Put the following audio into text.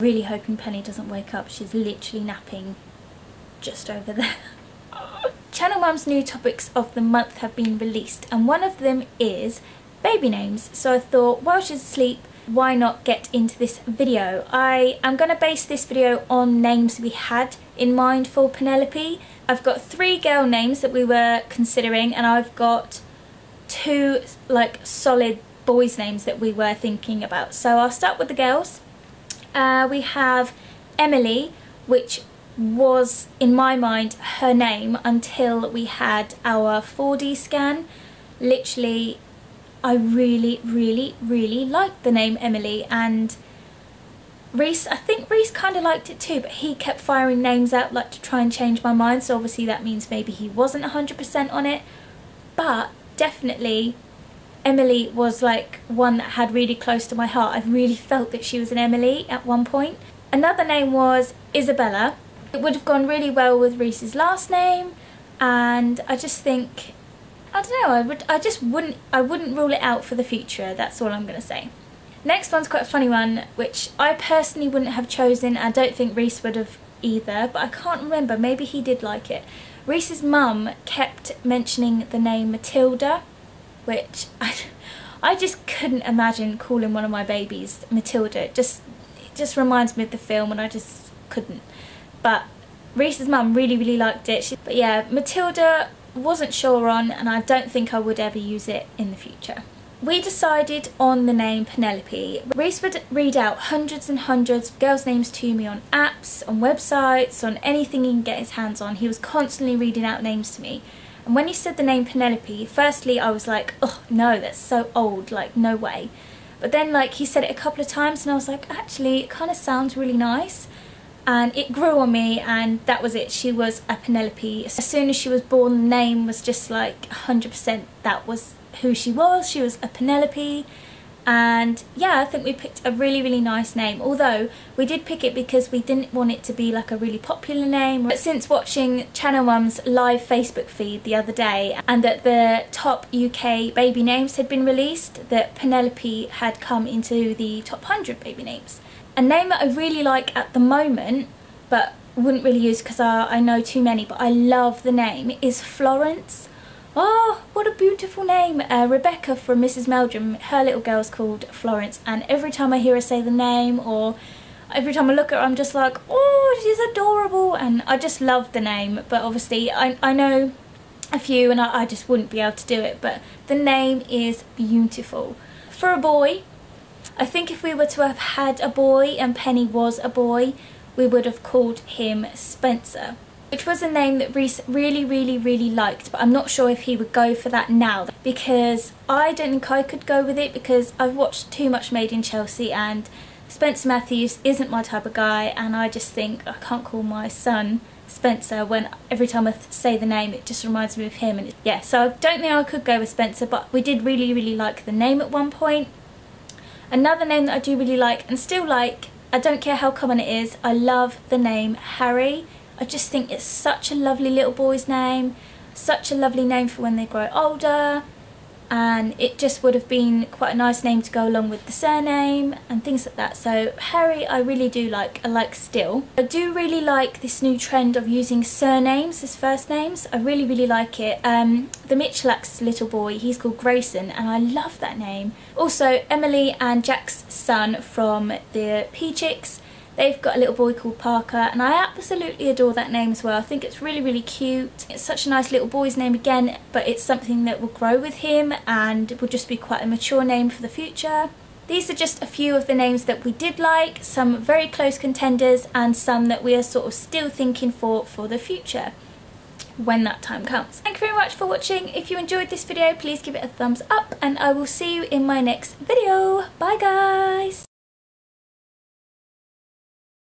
Really hoping Penny doesn't wake up. She's literally napping just over there. Channel Mum's new topics of the month have been released, and one of them is baby names. So I thought, while she's asleep, why not get into this video? I am going to base this video on names we had in mind for Penelope. I've got 3 girl names that we were considering, and I've got 2 like solid boys names that we were thinking about. So I'll start with the girls. We have Emily, which was in my mind her name until we had our 4D scan. Literally, I really liked the name Emily, and Reese, I think Reese kind of liked it too, but he kept firing names out like to try and change my mind, so obviously that means maybe he wasn't 100% on it. But definitely Emily was like one that had really close to my heart. I really felt that she was an Emily at one point. Another name was Isabella. It would have gone really well with Reese's last name, and I just think, I don't know, I wouldn't rule it out for the future. That's all I'm gonna say. Next one's quite a funny one, which I personally wouldn't have chosen. I don't think Reese would have either, but I can't remember, maybe he did like it. Reese's mum kept mentioning the name Matilda, which I just couldn't imagine calling one of my babies Matilda. It just reminds me of the film, and I just couldn't. But Reese's mum really liked it. But yeah, Matilda wasn't sure on, and I don't think I would ever use it in the future. We decided on the name Penelope. Reese would read out hundreds and hundreds of girls' names to me on apps, on websites, on anything he can get his hands on. He was constantly reading out names to me. And when he said the name Penelope, firstly I was like, oh no, that's so old, like no way. But then like he said it a couple of times and I was like, actually it kind of sounds really nice. And it grew on me, and that was it. She was a Penelope. As soon as she was born, the name was just like 100%, that was who she was. She was a Penelope. And yeah, I think we picked a really nice name, although we did pick it because we didn't want it to be like a really popular name. But since watching Channel Mum's live Facebook feed the other day, and that the top UK baby names had been released, that Penelope had come into the top 100 baby names. A name that I really like at the moment, but wouldn't really use because I know too many, but I love the name, is Florence. Oh, what a beautiful name. Rebecca from Mrs. Meldrum, her little girl's called Florence, and every time I hear her say the name, or every time I look at her, I'm just like, oh, she's adorable, and I just love the name. But obviously I know a few, and I just wouldn't be able to do it, but the name is beautiful. For a boy, I think if we were to have had a boy and Penny was a boy, we would have called him Spencer, which was a name that Reese really liked, but I'm not sure if he would go for that now, because I don't think I could go with it, because I've watched too much Made in Chelsea and Spencer Matthews isn't my type of guy, and I just think I can't call my son Spencer when every time I say the name it just reminds me of him. And yeah, so I don't think I could go with Spencer, but we did really like the name at one point. Another name that I do really like and still like, I don't care how common it is, I love the name Harry. I just think it's such a lovely little boy's name, such a lovely name for when they grow older, and it just would have been quite a nice name to go along with the surname and things like that. So Harry I really do like, I like still. I do really like this new trend of using surnames as first names. I really like it. The Michalak's little boy, he's called Grayson, and I love that name. Also Emily and Jack's son from the P Chicks, they've got a little boy called Parker, and I absolutely adore that name as well. I think it's really cute. It's such a nice little boy's name again, but it's something that will grow with him and will just be quite a mature name for the future. These are just a few of the names that we did like, some very close contenders and some that we are sort of still thinking for the future when that time comes. Thank you very much for watching. If you enjoyed this video, please give it a thumbs up, and I will see you in my next video. Bye guys!